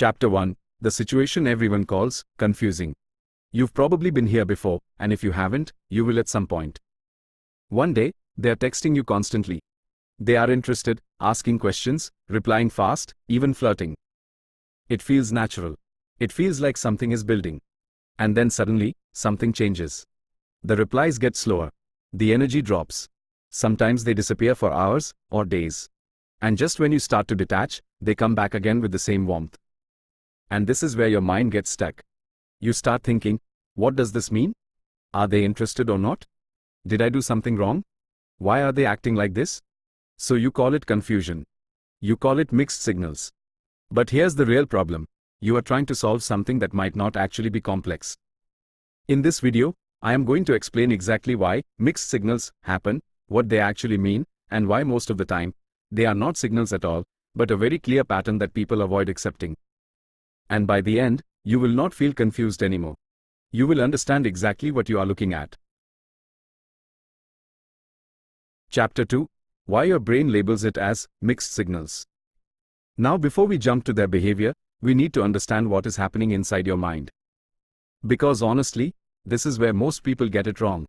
Chapter 1. The situation everyone calls confusing. You've probably been here before, and if you haven't, you will at some point. One day, they're texting you constantly. They are interested, asking questions, replying fast, even flirting. It feels natural. It feels like something is building. And then suddenly, something changes. The replies get slower. The energy drops. Sometimes they disappear for hours or days. And just when you start to detach, they come back again with the same warmth. And this is where your mind gets stuck. You start thinking, what does this mean? Are they interested or not? Did I do something wrong? Why are they acting like this? So you call it confusion. You call it mixed signals. But here's the real problem. You are trying to solve something that might not actually be complex. In this video, I am going to explain exactly why mixed signals happen, what they actually mean, and why most of the time, they are not signals at all, but a very clear pattern that people avoid accepting. And by the end, you will not feel confused anymore. You will understand exactly what you are looking at. Chapter 2. Why your brain labels it as mixed signals. Now before we jump to their behavior, we need to understand what is happening inside your mind. Because honestly, this is where most people get it wrong.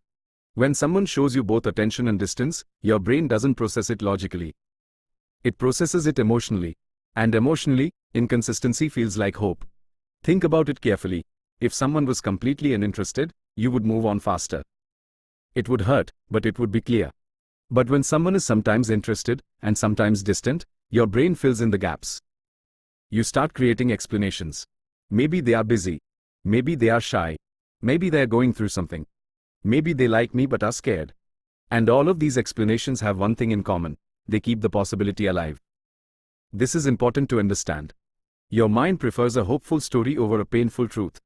When someone shows you both attention and distance, your brain doesn't process it logically. It processes it emotionally. And emotionally, inconsistency feels like hope. Think about it carefully. If someone was completely uninterested, you would move on faster. It would hurt, but it would be clear. But when someone is sometimes interested, and sometimes distant, your brain fills in the gaps. You start creating explanations. Maybe they are busy. Maybe they are shy. Maybe they are going through something. Maybe they like me but are scared. And all of these explanations have one thing in common. They keep the possibility alive. This is important to understand. Your mind prefers a hopeful story over a painful truth.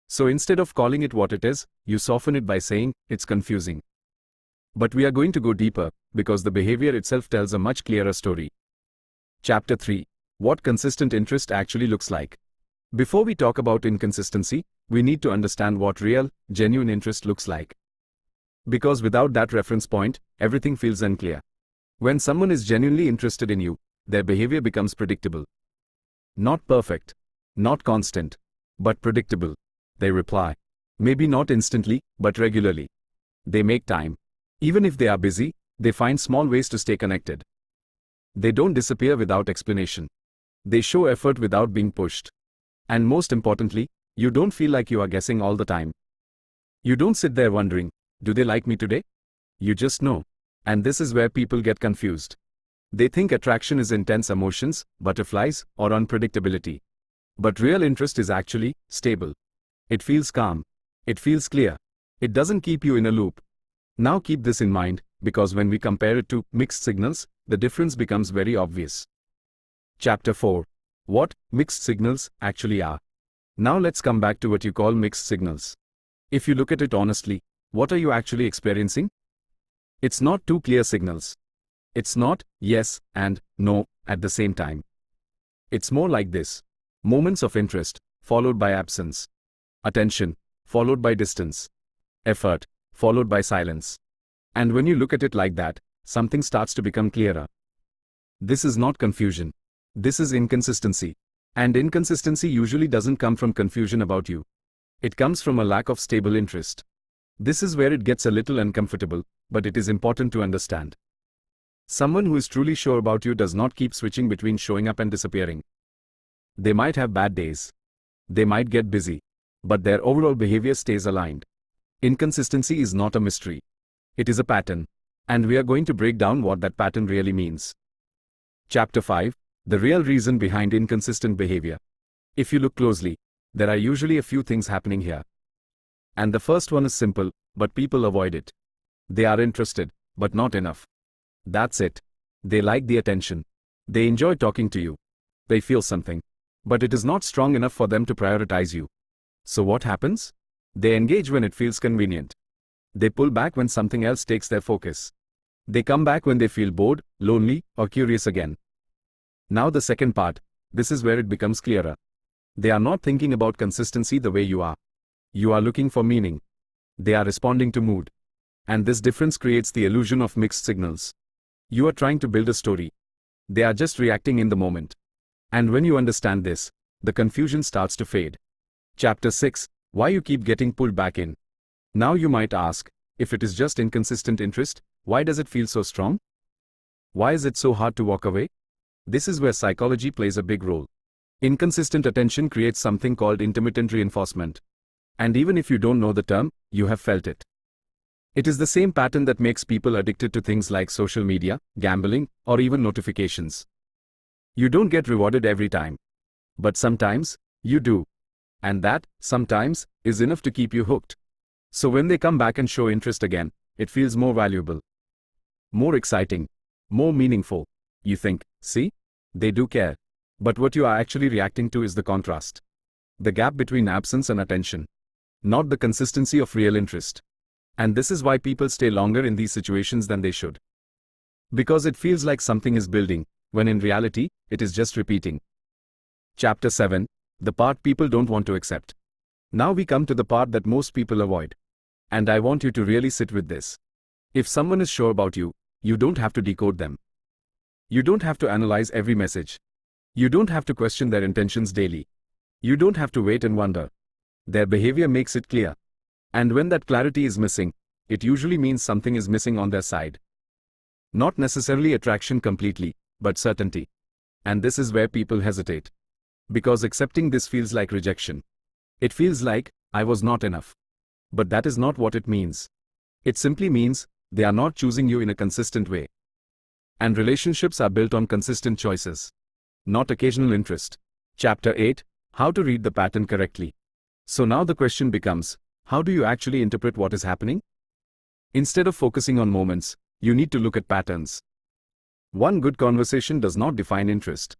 So instead of calling it what it is, you soften it by saying, it's confusing. But we are going to go deeper, because the behavior itself tells a much clearer story. Chapter 3. What consistent interest actually looks like. Before we talk about inconsistency, we need to understand what real, genuine interest looks like. Because without that reference point, everything feels unclear. When someone is genuinely interested in you, their behavior becomes predictable. Not perfect, not constant, but predictable. They reply. Maybe not instantly, but regularly. They make time. Even if they are busy, they find small ways to stay connected. They don't disappear without explanation. They show effort without being pushed. And most importantly, you don't feel like you are guessing all the time. You don't sit there wondering, do they like me today? You just know. And this is where people get confused. They think attraction is intense emotions, butterflies, or unpredictability. But real interest is actually stable. It feels calm. It feels clear. It doesn't keep you in a loop. Now keep this in mind, because when we compare it to mixed signals, the difference becomes very obvious. Chapter 4. What mixed signals actually are. Now let's come back to what you call mixed signals. If you look at it honestly, what are you actually experiencing? It's not two clear signals. It's not yes and no at the same time. It's more like this. Moments of interest, followed by absence. Attention, followed by distance. Effort, followed by silence. And when you look at it like that, something starts to become clearer. This is not confusion. This is inconsistency. And inconsistency usually doesn't come from confusion about you. It comes from a lack of stable interest. This is where it gets a little uncomfortable, but it is important to understand. Someone who is truly sure about you does not keep switching between showing up and disappearing. They might have bad days. They might get busy. But their overall behavior stays aligned. Inconsistency is not a mystery. It is a pattern. And we are going to break down what that pattern really means. Chapter 5. The real reason behind inconsistent behavior. If you look closely, there are usually a few things happening here. And the first one is simple, but people avoid it. They are interested, but not enough. That's it. They like the attention. They enjoy talking to you. They feel something. But it is not strong enough for them to prioritize you. So what happens? They engage when it feels convenient. They pull back when something else takes their focus. They come back when they feel bored, lonely, or curious again. Now the second part, this is where it becomes clearer. They are not thinking about consistency the way you are. You are looking for meaning. They are responding to mood. And this difference creates the illusion of mixed signals. You are trying to build a story. They are just reacting in the moment. And when you understand this, the confusion starts to fade. Chapter 6. Why you keep getting pulled back in. Now you might ask, if it is just inconsistent interest, why does it feel so strong? Why is it so hard to walk away? This is where psychology plays a big role. Inconsistent attention creates something called intermittent reinforcement. And even if you don't know the term, you have felt it. It is the same pattern that makes people addicted to things like social media, gambling, or even notifications. You don't get rewarded every time. But sometimes, you do. And that, sometimes, is enough to keep you hooked. So when they come back and show interest again, it feels more valuable, more exciting, more meaningful. You think, see? They do care. But what you are actually reacting to is the contrast. The gap between absence and attention. Not the consistency of real interest. And this is why people stay longer in these situations than they should. Because it feels like something is building, when in reality, it is just repeating. Chapter 7. The part people don't want to accept. Now we come to the part that most people avoid. And I want you to really sit with this. If someone is sure about you, you don't have to decode them. You don't have to analyze every message. You don't have to question their intentions daily. You don't have to wait and wonder. Their behavior makes it clear. And when that clarity is missing, it usually means something is missing on their side. Not necessarily attraction completely, but certainty. And this is where people hesitate. Because accepting this feels like rejection. It feels like, I was not enough. But that is not what it means. It simply means, they are not choosing you in a consistent way. And relationships are built on consistent choices, not occasional interest. Chapter 8. How to read the pattern correctly. So now the question becomes, how do you actually interpret what is happening? Instead of focusing on moments, you need to look at patterns. One good conversation does not define interest.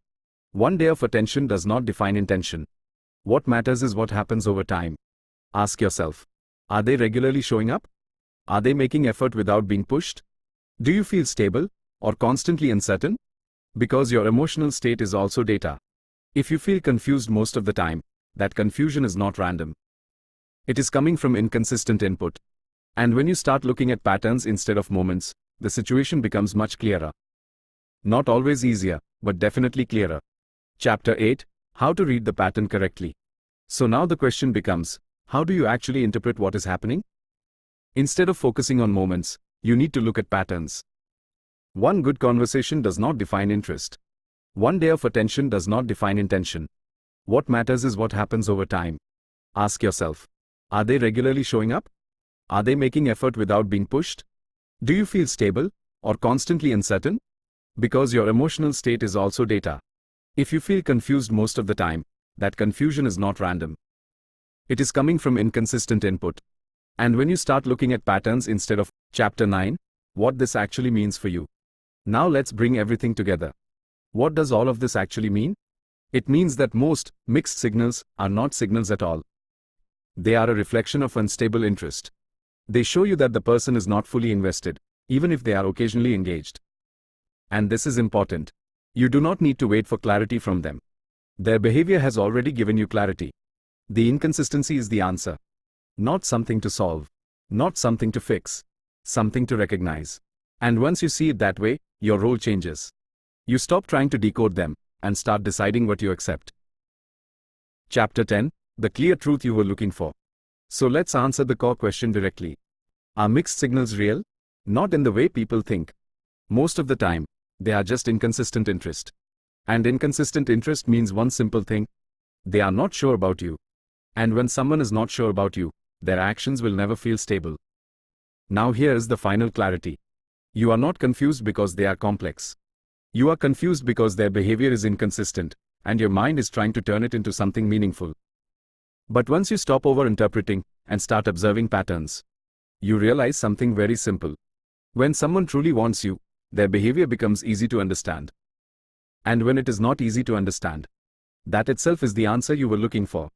One day of attention does not define intention. What matters is what happens over time. Ask yourself, are they regularly showing up? Are they making effort without being pushed? Do you feel stable, or constantly uncertain? Because your emotional state is also data. If you feel confused most of the time, that confusion is not random. It is coming from inconsistent input. And when you start looking at patterns instead of moments, the situation becomes much clearer. Not always easier, but definitely clearer. Chapter 8. How to read the pattern correctly. So now the question becomes, how do you actually interpret what is happening? Instead of focusing on moments, you need to look at patterns. One good conversation does not define interest. One day of attention does not define intention. What matters is what happens over time. Ask yourself, are they regularly showing up? Are they making effort without being pushed? Do you feel stable, or constantly uncertain? Because your emotional state is also data. If you feel confused most of the time, that confusion is not random. It is coming from inconsistent input. And when you start looking at patterns instead of Chapter 9, what this actually means for you. Now let's bring everything together. What does all of this actually mean? It means that most mixed signals are not signals at all. They are a reflection of unstable interest. They show you that the person is not fully invested, even if they are occasionally engaged. And this is important. You do not need to wait for clarity from them. Their behavior has already given you clarity. The inconsistency is the answer. Not something to solve. Not something to fix. Something to recognize. And once you see it that way, your role changes. You stop trying to decode them, and start deciding what you accept. Chapter 10. The clear truth you were looking for. So let's answer the core question directly. Are mixed signals real? Not in the way people think. Most of the time, they are just inconsistent interest. And inconsistent interest means one simple thing. They are not sure about you. And when someone is not sure about you, their actions will never feel stable. Now here is the final clarity. You are not confused because they are complex. You are confused because their behavior is inconsistent, and your mind is trying to turn it into something meaningful. But once you stop over-interpreting and start observing patterns, you realize something very simple. When someone truly wants you, their behavior becomes easy to understand. And when it is not easy to understand, that itself is the answer you were looking for.